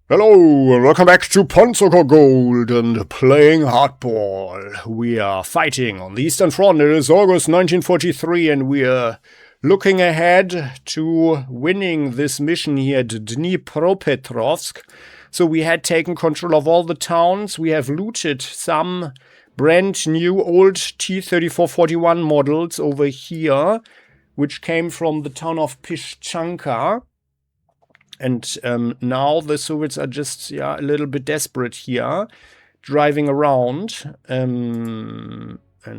Hello, and welcome back to Panzer Corps Gold and playing hardball. We are fighting on the Eastern Front. It is August 1943, and we are looking ahead to winning this mission here at Dnipropetrovsk. So we had taken control of all the towns. We have looted some brand new old T-3441 models over here, which came from the town of Piszczanka. And now the Soviets are just a little bit desperate here, driving around. And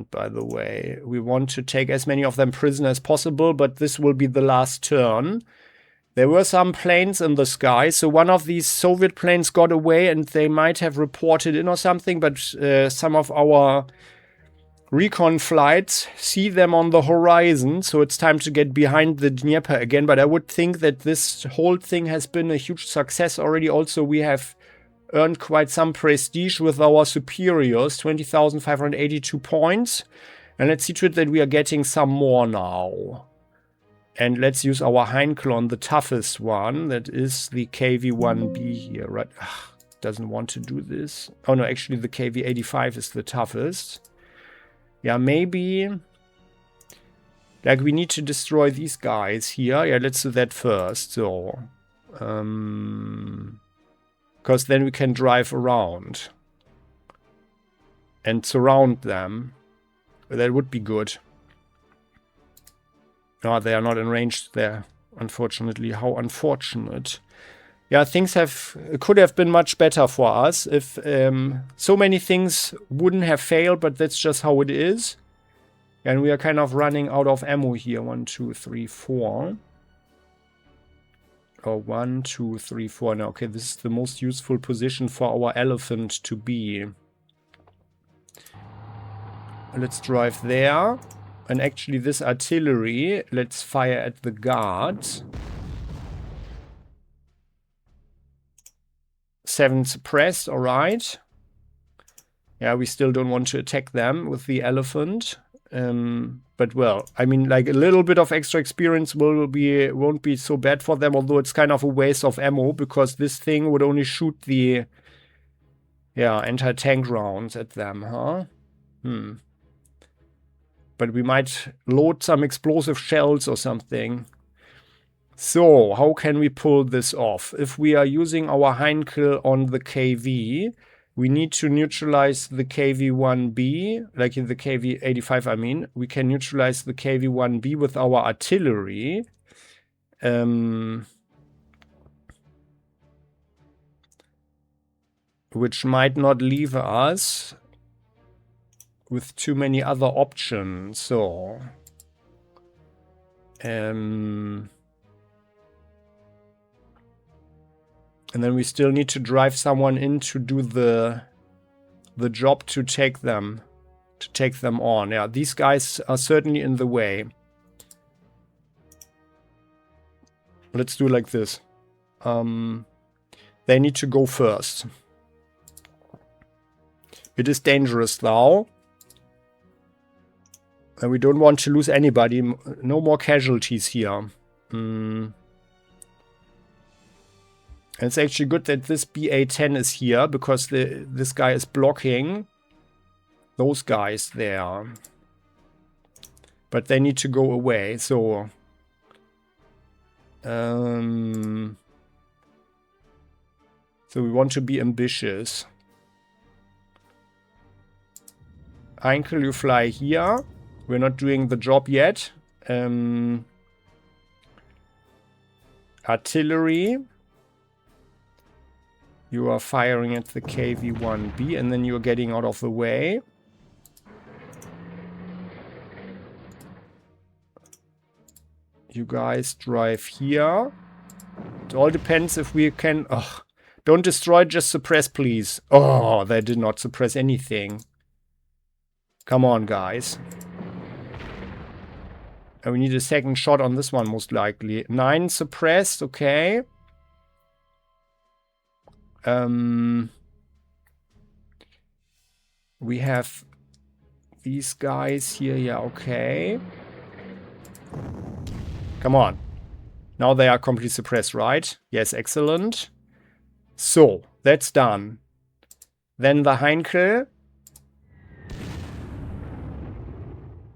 by the way, we want to take as many of them prisoner as possible, but this will be the last turn. There were some planes in the sky, so one of these Soviet planes got away and they might have reported in or something, but some of our recon flights see them on the horizon, so it's time to get behind the Dnieper again. But I would think that this whole thing has been a huge success already. Also, we have earned quite some prestige with our superiors, 20,582 points. And let's see to it that we are getting some more now. And let's use our Heinkel on the toughest one. That is the KV-1B here, right? Ugh, doesn't want to do this. Oh no, actually the KV-85 is the toughest. Yeah, maybe, like, we need to destroy these guys here. Yeah, let's do that first. So, because then we can drive around and surround them. That would be good. No, they are not in range there, unfortunately. How unfortunate. Yeah, things could have been much better for us if so many things wouldn't have failed, but that's just how it is. And we are kind of running out of ammo here. 1, 2, 3, 4. Oh, 1, 2, 3, 4. Now, okay, this is the most useful position for our elephant to be. Let's drive there. And actually, this artillery, let's fire at the guards. 7 suppressed, alright. Yeah, we still don't want to attack them with the elephant. But well, I mean, like, a little bit of extra experience won't be so bad for them, although it's kind of a waste of ammo, because this thing would only shoot the anti-tank rounds at them, huh? But we might load some explosive shells or something. So, how can we pull this off? If we are using our Heinkel on the KV, we need to neutralize the KV-1B, like in the KV-85, I mean. We can neutralize the KV-1B with our artillery. Which might not leave us with too many other options. So, and then we still need to drive someone in to do the job to take them on. Yeah, these guys are certainly in the way. Let's do like this. They need to go first. It is dangerous though. And we don't want to lose anybody. No more casualties here. And it's actually good that this BA-10 is here, because this guy is blocking those guys there. But they need to go away, so... so we want to be ambitious. Heinkel, you fly here. We're not doing the job yet. Artillery. You are firing at the KV-1B, and then you're getting out of the way. You guys drive here. It all depends if we can... Oh, don't destroy, just suppress, please. Oh, they did not suppress anything. Come on, guys. And we need a second shot on this one, most likely. 9 suppressed, okay. We have these guys here. Yeah, okay. Come on. Now they are completely suppressed, right? Yes, excellent. So So, that's done. Then the Heinkel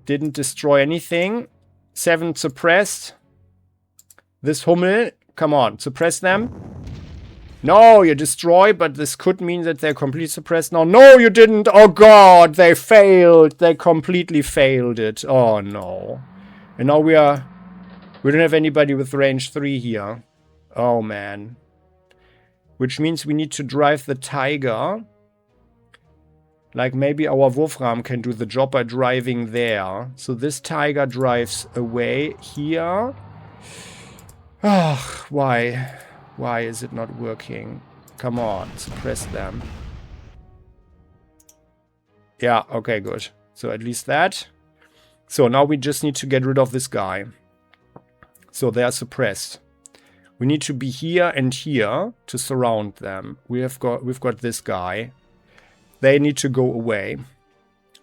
didn't destroy anything. 7 suppressed. This Hummel, come on, suppress them. No, you destroy, but this could mean that they're completely suppressed now. No, you didn't. Oh, God, they failed. They completely failed it. Oh, no. And now we don't have anybody with range 3 here. Oh, man. Which means we need to drive the Tiger. Like, maybe our Wolfram can do the job by driving there. So this Tiger drives away here. Ah, why? Why is it not working? Come on, suppress them. Yeah, okay, good. So at least that. So now we just need to get rid of this guy. So they are suppressed. We need to be here and here to surround them. We've got this guy. They need to go away.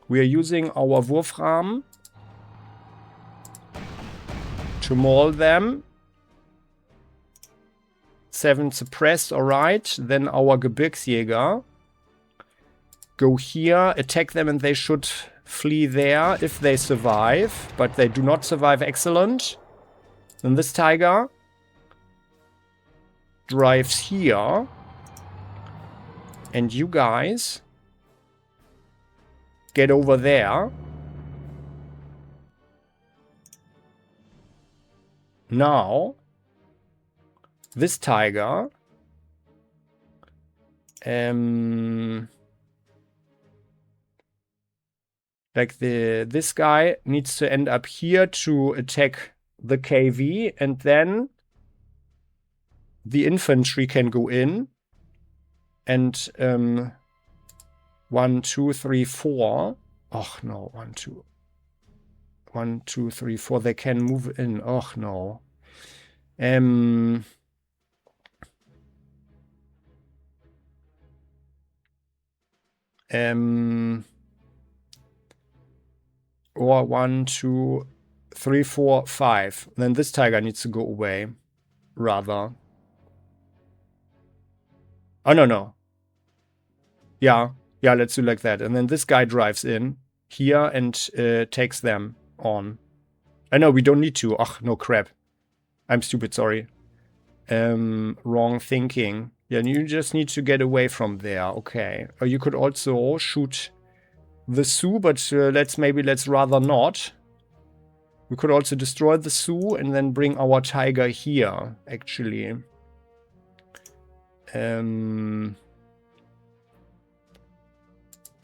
We are using our Wurfram to maul them. 7 suppressed, alright. Then our Gebirgsjäger go here, attack them, and they should flee there if they survive. But they do not survive, excellent. Then this Tiger drives here. And you guys get over there. Now, this Tiger like this guy needs to end up here to attack the KV, and then the infantry can go in and 1, 2, 3, 4. Oh no, 1, 2. 1, 2, 3, 4. They can move in. Oh no. Or 1, 2, 3, 4, 5. Then this Tiger needs to go away. Rather. Oh, no. Yeah. Yeah, let's do like that. And then this guy drives in here and takes them on. I know, we don't need to. Ugh, no crap. I'm stupid, sorry. Wrong thinking. Yeah, you just need to get away from there. Okay. Or you could also shoot the Sioux, but let's rather not. We could also destroy the Sioux and then bring our Tiger here, actually.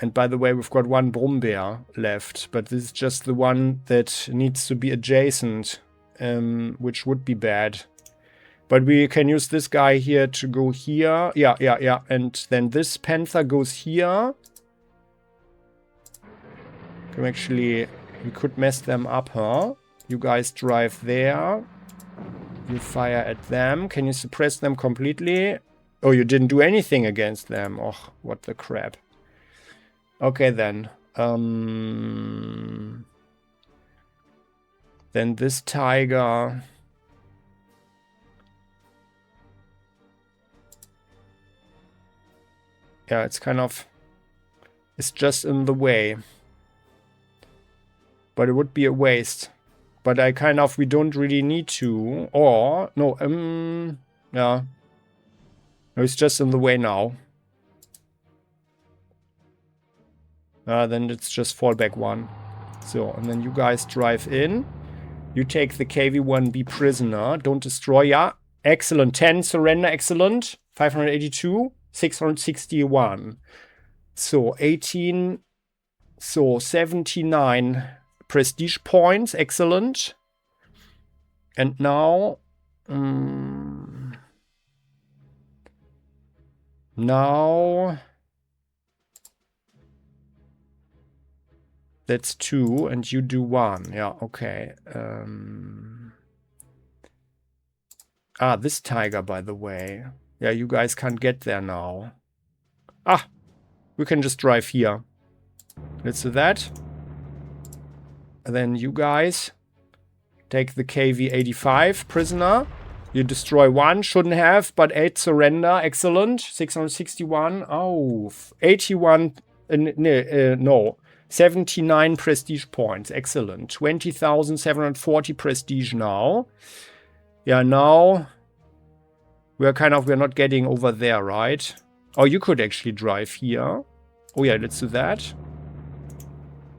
And by the way, we've got 1 Brummbär left, but this is just the one that needs to be adjacent, which would be bad. But we can use this guy here to go here. Yeah. And then this Panther goes here. Actually, we could mess them up, huh? You guys drive there. You fire at them. Can you suppress them completely? Oh, you didn't do anything against them. Oh, what the crap. Okay, then. Then this Tiger. Yeah, it's kind of... It's just in the way. But it would be a waste. But we don't really need to. Or, no, yeah. No, it's just in the way now. Then it's just fallback 1. So, and then you guys drive in. You take the KV-1B prisoner. Don't destroy. Yeah, excellent. 10 surrender, excellent. 582, 661. So, 18. So, 79 prestige points, excellent. And now... now... That's 2, and you do 1. Yeah, okay. This Tiger, by the way. Yeah, you guys can't get there now. Ah! We can just drive here. Let's do that. And then you guys take the KV-85 prisoner. You destroy 1, shouldn't have, but 8 surrender. Excellent. 661. Oh, 81. No. 79 prestige points. Excellent. 20,740 prestige now. Yeah, now we're not getting over there, right? Oh, you could actually drive here. Oh yeah, let's do that.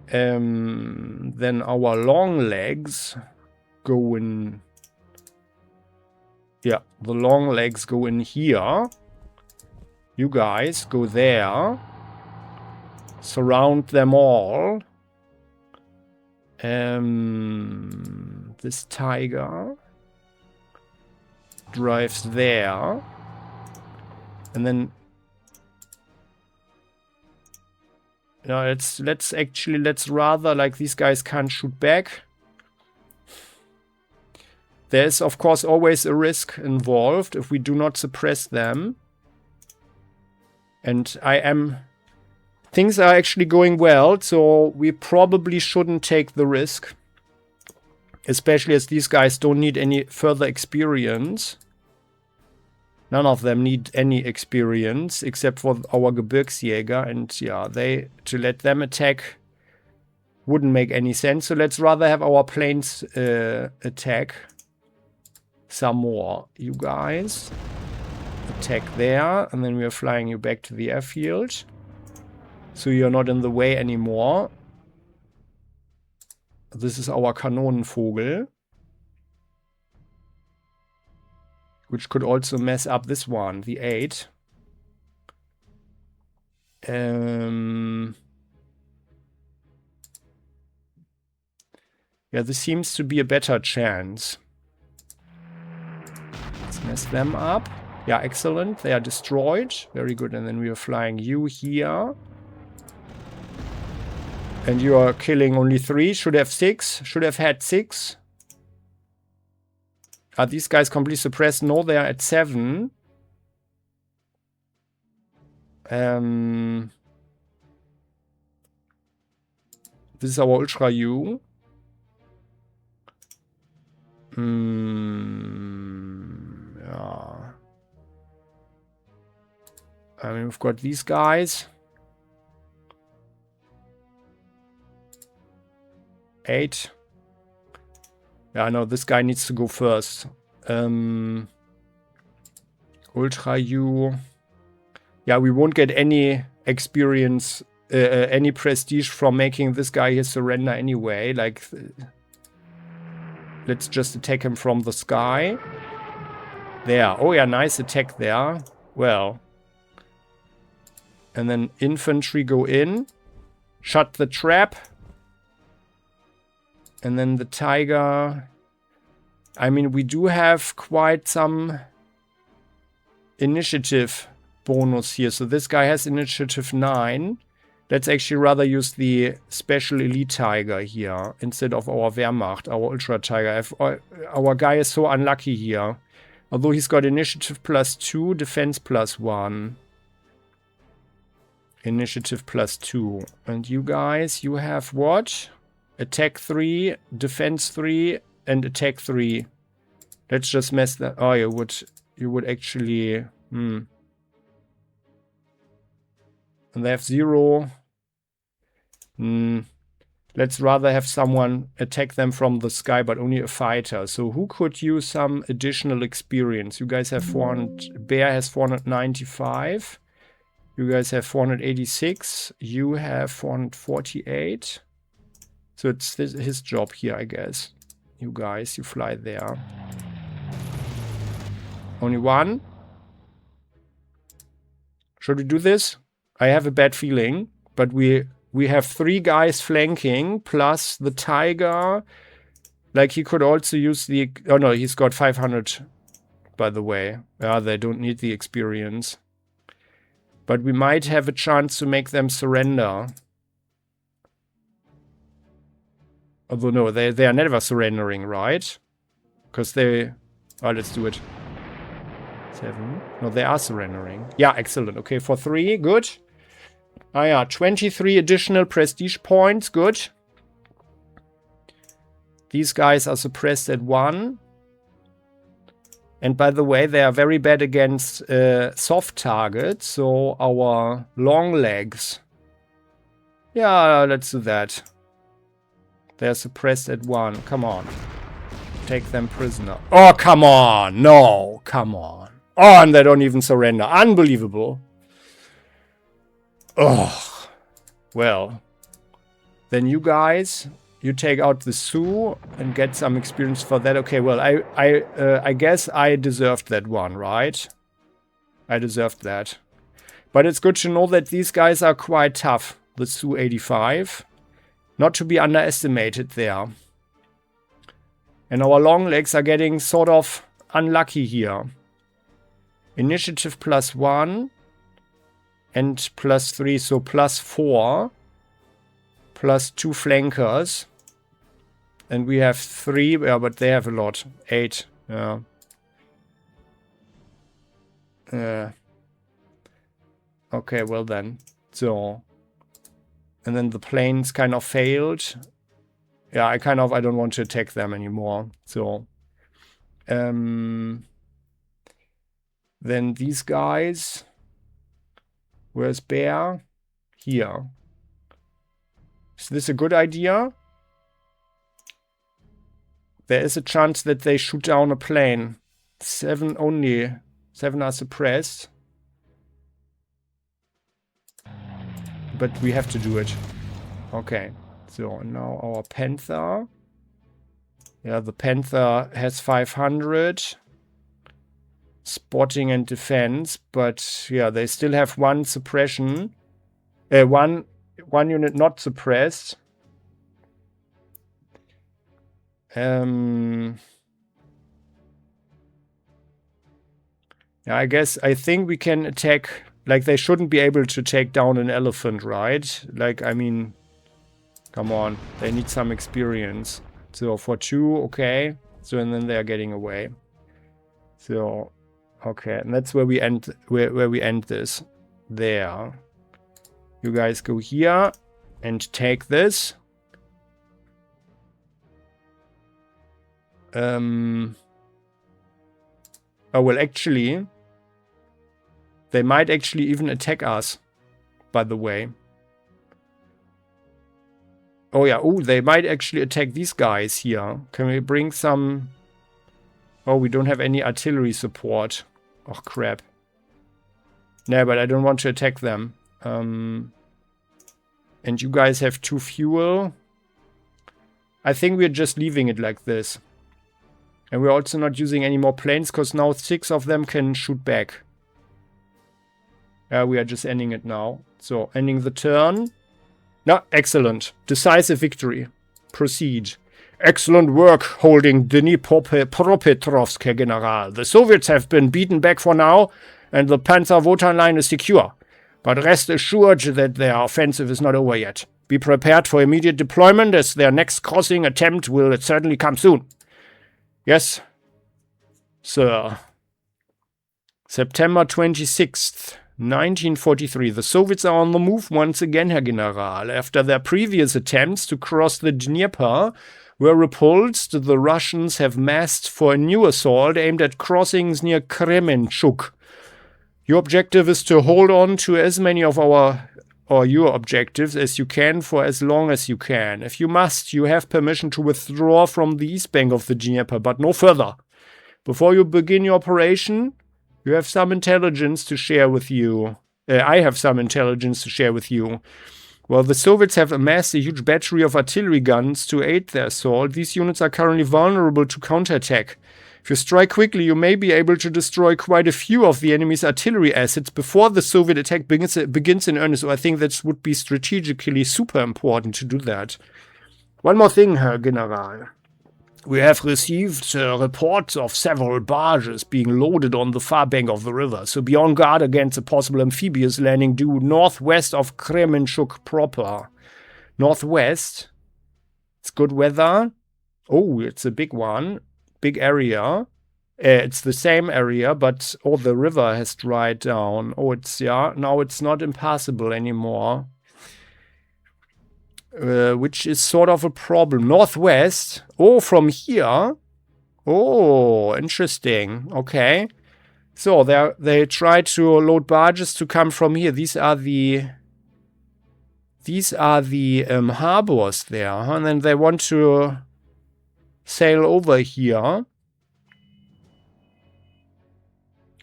Then our long legs go in. Yeah, the long legs go in here. You guys go there. Surround them all. This tiger drives there. And then no, let's rather, like, these guys can't shoot back. There's, of course, always a risk involved if we do not suppress them. And things are actually going well, so we probably shouldn't take the risk. Especially as these guys don't need any further experience. None of them need any experience, except for our Gebirgsjäger. And yeah, to let them attack wouldn't make any sense. So let's rather have our planes attack some more. You guys attack there, and then we are flying you back to the airfield. So you're not in the way anymore. This is our Kanonenvogel. Which could also mess up this one, the 8. Yeah, this seems to be a better chance. Let's mess them up. Yeah, excellent. They are destroyed. Very good. And then we are flying you here. And you are killing only 3. Should have 6. Should have had 6. Are these guys completely suppressed? No, they are at 7. This is our Ultra U. Yeah. I mean, we've got these guys. 8. Yeah, no, this guy needs to go first. Ultra U. Yeah, we won't get any experience, any prestige from making this guy here surrender anyway. Like, let's just attack him from the sky. There. Oh, yeah, nice attack there. Well. And then infantry go in. Shut the trap. And then the tiger. I mean, we do have quite some initiative bonus here. So this guy has initiative 9. Let's actually rather use the special elite tiger here instead of our Wehrmacht, our ultra tiger. Our guy is so unlucky here. Although he's got initiative +2, defense +1. Initiative +2. And you guys, you have what? Attack 3, defense 3, and attack 3. Let's just mess that. Oh, you would actually. And they have 0. Let's rather have someone attack them from the sky, but only a fighter. So who could use some additional experience? You guys have 400. Bear has 495. You guys have 486. You have 448. So it's his job here, I guess. You guys, you fly there. Only 1. Should we do this? I have a bad feeling, but we have 3 guys flanking plus the tiger. Like, he could also use the. Oh no, he's got 500. By the way, yeah, they don't need the experience. But we might have a chance to make them surrender. Although, no, they are never surrendering, right? Because they... Oh, let's do it. 7. No, they are surrendering. Yeah, excellent. Okay, for 3, good. Ah, yeah, 23 additional prestige points, good. These guys are suppressed at 1. And by the way, they are very bad against soft targets, so our long legs... Yeah, let's do that. They're suppressed at 1. Come on. Take them prisoner. Oh, come on! No! Come on. Oh, and they don't even surrender. Unbelievable. Oh. Well. Then you guys... You take out the Sioux and get some experience for that. Okay, well, I guess I deserved that one, right? I deserved that. But it's good to know that these guys are quite tough. The Sioux 85. Not to be underestimated there. And our long legs are getting sort of unlucky here. Initiative +1 and +3, so +4. +2 flankers. And we have 3, yeah, but they have a lot. 8, yeah. Okay, well then. So. And then the planes kind of failed. Yeah, I don't want to attack them anymore. So. Then these guys. Where's Bear? Here. Is this a good idea? There is a chance that they shoot down a plane. 7 only. 7 are suppressed. But we have to do it. Okay. So now our Panther. Yeah, the Panther has 500. Spotting and defense. But yeah, they still have 1 suppression. One unit not suppressed. Yeah, I think we can attack. Like, they shouldn't be able to take down an elephant, right? Like, I mean, come on. They need some experience. So for 2, okay. So, and then they are getting away. So, okay. And that's where we end, where we end this. There. You guys go here and take this. Oh, well, actually, they might actually even attack us, by the way. Oh, yeah. Oh, they might actually attack these guys here. Can we bring some... Oh, we don't have any artillery support. Oh, crap. No, but I don't want to attack them. And you guys have 2 fuel. I think we're just leaving it like this. And we're also not using any more planes, because now 6 of them can shoot back. We are just ending it now. So, ending the turn. No, excellent. Decisive victory. Proceed. Excellent work holding Dnipropetrovsk, Herr General. The Soviets have been beaten back for now, and the Panzer Wotan line is secure. But rest assured that their offensive is not over yet. Be prepared for immediate deployment, as their next crossing attempt will certainly come soon. Yes, sir. September 26th, 1943. The Soviets are on the move once again, Herr General. After their previous attempts to cross the Dnieper were repulsed, the Russians have massed for a new assault aimed at crossings near Kremenchuk. Your objective is to hold on to as many of your objectives as you can for as long as you can. If you must, you have permission to withdraw from the east bank of the Dnieper, but no further. Before you begin your operation, you have some intelligence to share with you. I have some intelligence to share with you. While the Soviets have amassed a huge battery of artillery guns to aid their assault, these units are currently vulnerable to counterattack. If you strike quickly, you may be able to destroy quite a few of the enemy's artillery assets before the Soviet attack begins in earnest. So I think that would be strategically super important to do that. One more thing, Herr General. We have received reports of several barges being loaded on the far bank of the river, so be on guard against a possible amphibious landing due northwest of Kremenchuk proper. Northwest. It's good weather. Oh, it's a big one. Big area. It's the same area, but the river has dried down. Oh, now it's not impassable anymore. Which is sort of a problem. Northwest. Oh, from here. Oh, interesting. Okay. So they try to load barges to come from here. These are the harbors there, huh? And then they want to sail over here.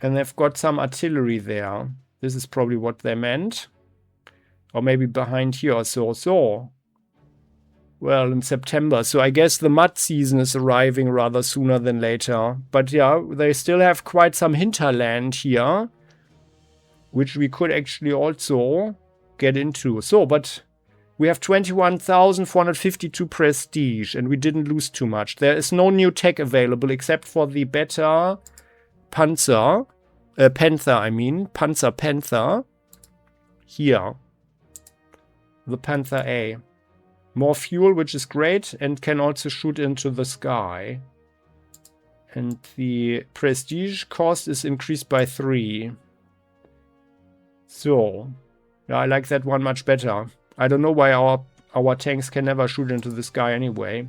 And they've got some artillery there. This is probably what they meant. Or maybe behind here or so. So, well, in September. So I guess the mud season is arriving rather sooner than later. But yeah, they still have quite some hinterland here, which we could actually also get into. So, but we have 21,452 prestige, and we didn't lose too much. There is no new tech available except for the better Panzer. Panther. Here. The Panther A. More fuel, which is great, and can also shoot into the sky. And the prestige cost is increased by 3. So, yeah, I like that one much better. I don't know why our tanks can never shoot into the sky anyway.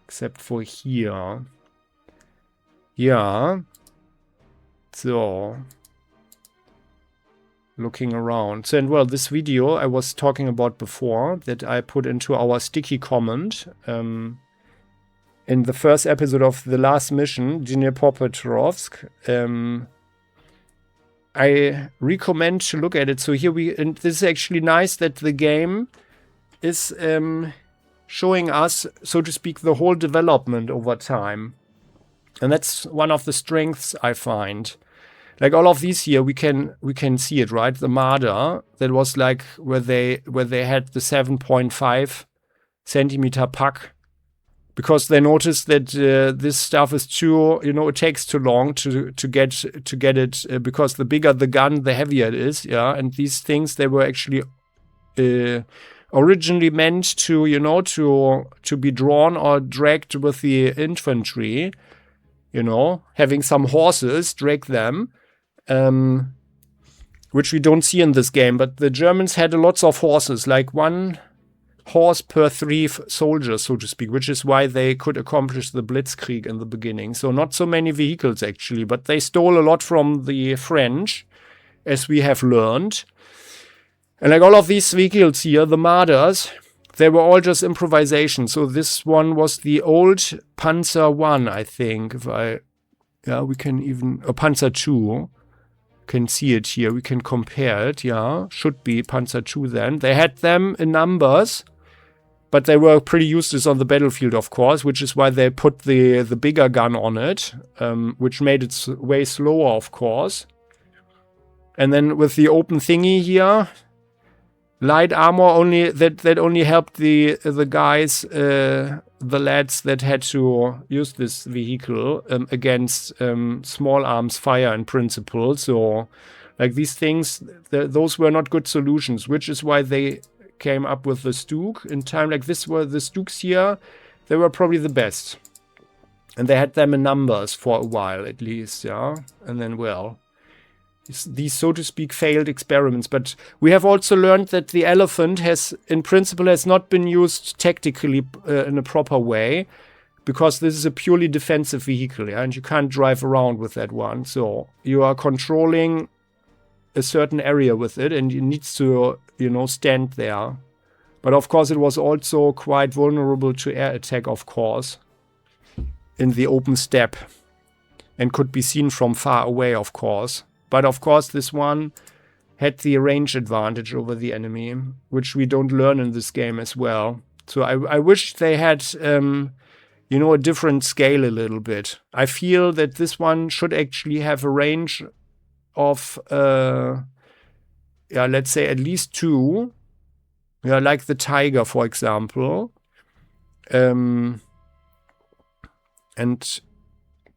Except for here. Yeah. So, looking around. So, and well, this video I was talking about before that I put into our sticky comment in the first episode of the last mission, Dnipropetrovsk. I recommend to look at it. So here and this is actually nice that the game is showing us, so to speak, the whole development over time. And that's one of the strengths I find. Like all of these here, we can see it, right? The Marder, that was like where they had the 7.5 centimeter puck, because they noticed that this stuff is too, it takes too long to get it, because the bigger the gun, the heavier it is, yeah. And these things, they were actually originally meant to to be drawn or dragged with the infantry, having some horses drag them. Which we don't see in this game, but the Germans had lots of horses, like 1 horse per 3 soldiers, so to speak, which is why they could accomplish the Blitzkrieg in the beginning. So not so many vehicles, actually, but they stole a lot from the French, as we have learned. And like all of these vehicles here, the Marders, they were all just improvisation. So this one was the old Panzer 1, I think, we can even, Panzer 2. Can see it here. We can compare it. Yeah, should be Panzer 2 then. They had them in numbers, but they were pretty useless on the battlefield, of course, which is why they put the bigger gun on it, which made it way slower, of course. And then with the open thingy here, light armor only that only helped the guys, the lads that had to use this vehicle against small arms fire in principle. So, like these things, those were not good solutions, which is why they came up with the Stug in time. Like this were the Stugs here, they were probably the best. And they had them in numbers for a while at least, yeah. And then, well, these, so to speak, failed experiments. But we have also learned that the Elephant in principle, has not been used tactically in a proper way, because this is a purely defensive vehicle, yeah? And you can't drive around with that one. So you are controlling a certain area with it, and it needs to, stand there. But of course, it was also quite vulnerable to air attack, of course, in the open steppe, and could be seen from far away, of course. But of course, this one had the range advantage over the enemy, which we don't learn in this game as well. So I wish they had, a different scale a little bit. I feel that this one should actually have a range of, let's say at least 2. Yeah, like the Tiger, for example. And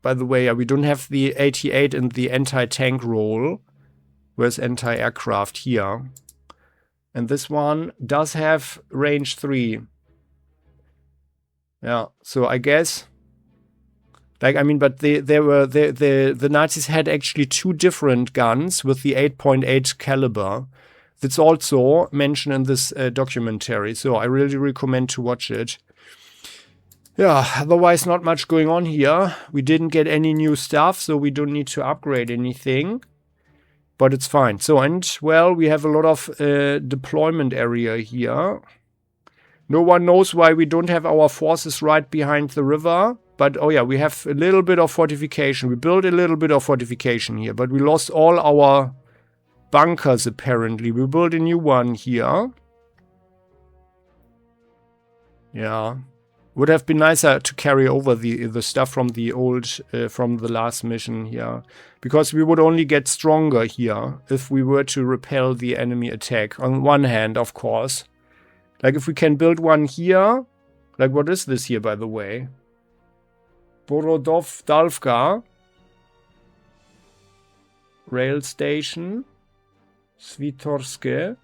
by the way, we don't have the 88 in the anti-tank role. Where's anti-aircraft here? And this one does have range 3. Yeah, so I guess, but the Nazis had actually 2 different guns with the 8.8 caliber. That's also mentioned in this documentary, so I really recommend to watch it. Yeah, otherwise not much going on here. We didn't get any new stuff, so we don't need to upgrade anything. But it's fine. So, and, well, we have a lot of deployment area here. No one knows why we don't have our forces right behind the river. But, oh yeah, we have a little bit of fortification. We built a little bit of fortification here. But we lost all our bunkers, apparently. We built a new one here. Yeah. Would have been nicer to carry over the stuff from the old, from the last mission here. Because we would only get stronger here if we were to repel the enemy attack. On one hand, of course. Like if we can build one here. Like what is this here, by the way? Borodov-Dalvka. Rail station. Svitorske.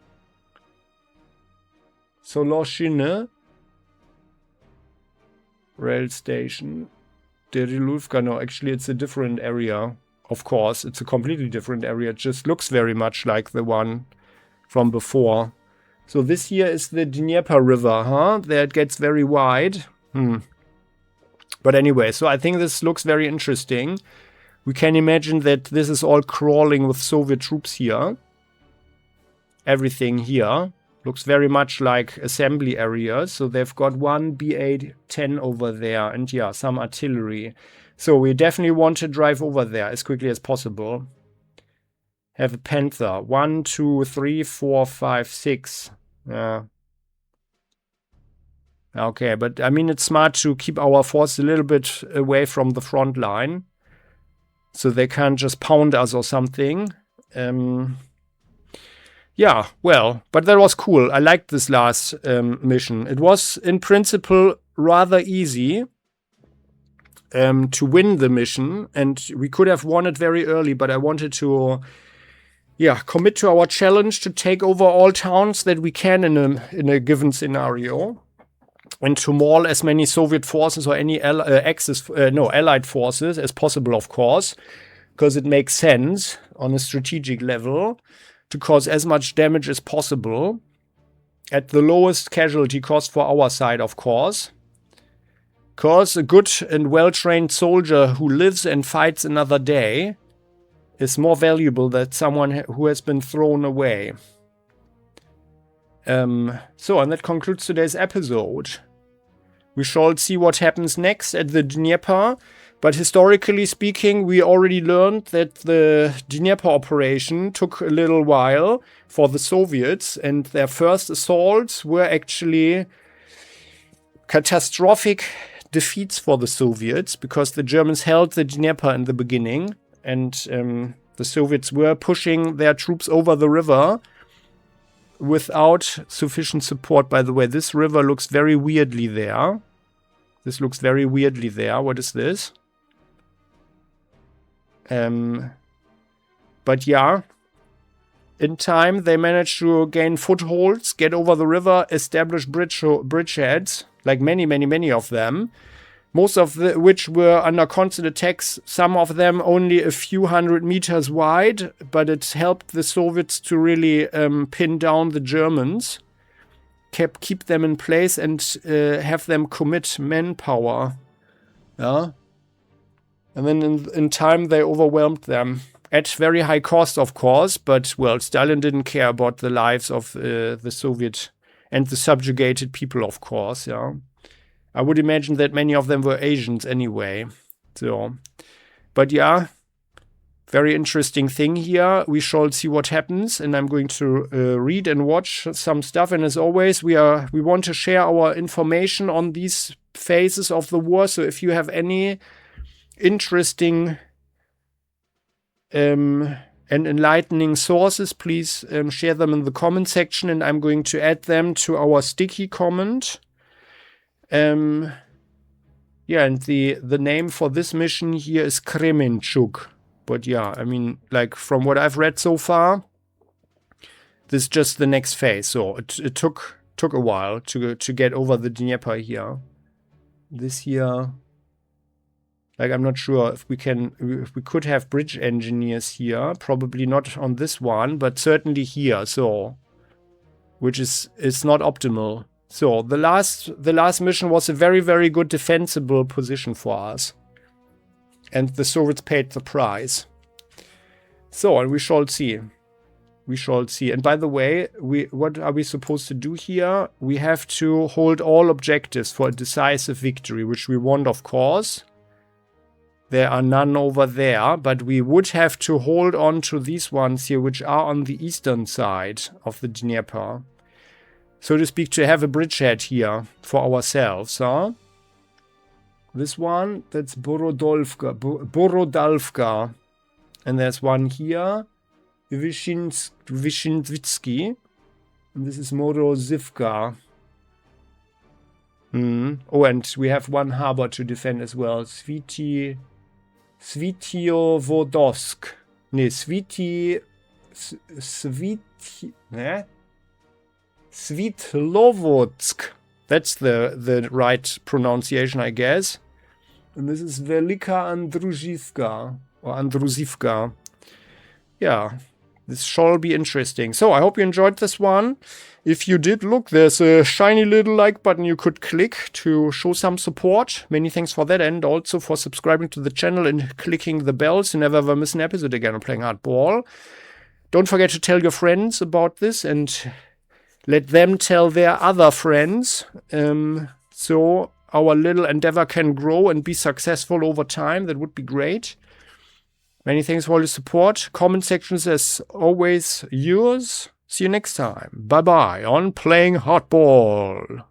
Soloshine. Rail station. Deriluvka. No, actually it's a different area. Of course, it's a completely different area. It just looks very much like the one from before. So this here is the Dnieper River, huh? There it gets very wide. But anyway, so I think this looks very interesting. We can imagine that this is all crawling with Soviet troops here. Everything here looks very much like assembly areas. So they've got one BA-10 over there and yeah, some artillery. So we definitely want to drive over there as quickly as possible. Have a Panther. 1, 2, 3, 4, 5, 6. Yeah. Okay, but I mean, it's smart to keep our force a little bit away from the front line. So they can't just pound us or something. Yeah, well, but that was cool. I liked this last mission. It was, in principle, rather easy to win the mission. And we could have won it very early, but I wanted to, yeah, commit to our challenge to take over all towns that we can in a given scenario. And to maul as many Soviet forces or any Allied forces as possible, of course, because it makes sense on a strategic level to cause as much damage as possible at the lowest casualty cost for our side, of course. Because a good and well-trained soldier who lives and fights another day is more valuable than someone who has been thrown away. So, and that concludes today's episode. We shall see what happens next at the Dnieper. But historically speaking, we already learned that the Dnieper operation took a little while for the Soviets. And their first assaults were actually catastrophic defeats for the Soviets. Because the Germans held the Dnieper in the beginning. And the Soviets were pushing their troops over the river without sufficient support. By the way, this river looks very weirdly there. This looks very weirdly there. What is this? But yeah, in time they managed to gain footholds, get over the river, establish bridgeheads, like many of them. Most of which were under constant attacks, some of them only a few hundred meters wide, but it helped the Soviets to really pin down the Germans, keep them in place and have them commit manpower. Yeah. And then in time they overwhelmed them. At very high cost, of course, but, well, Stalin didn't care about the lives of the Soviet and the subjugated people, of course, yeah. I would imagine that many of them were Asians anyway. So, but yeah, very interesting thing here. We shall see what happens, and I'm going to read and watch some stuff. And as always, we want to share our information on these phases of the war. So if you have any interesting and enlightening sources, please share them in the comment section, and I'm going to add them to our sticky comment. Yeah, and the name for this mission here is Kremenchuk. But yeah, I mean, like, from what I've read so far, this is just the next phase. So it took a while to get over the Dnieper here. This here, like, I'm not sure if we could have bridge engineers here. Probably not on this one, but certainly here. So, which is not optimal. So the last mission was a very, very good defensible position for us. And the Soviets paid the price. So, and we shall see. We shall see. And by the way, what are we supposed to do here? We have to hold all objectives for a decisive victory, which we want, of course. There are none over there, but we would have to hold on to these ones here, which are on the eastern side of the Dnieper. So to speak, to have a bridgehead here for ourselves, huh? This one, that's Borodalivka. And there's one here, Vyshinvitsky. And this is Morozivka. Oh, and we have one harbor to defend as well. Svitiovodovsk. Svitlovodsk. That's the right pronunciation, I guess. And this is Velika Andruzivka. Or Andruzivka. Yeah, this shall be interesting. So, I hope you enjoyed this one. If you did, look, there's a shiny little like button you could click to show some support. Many thanks for that, and also for subscribing to the channel and clicking the bell so you never ever miss an episode again on Playing Hardball. Don't forget to tell your friends about this and let them tell their other friends. So our little endeavor can grow and be successful over time. That would be great. Many thanks for all your support. Comment sections, as always, yours. See you next time. Bye-bye on Playing Hardball.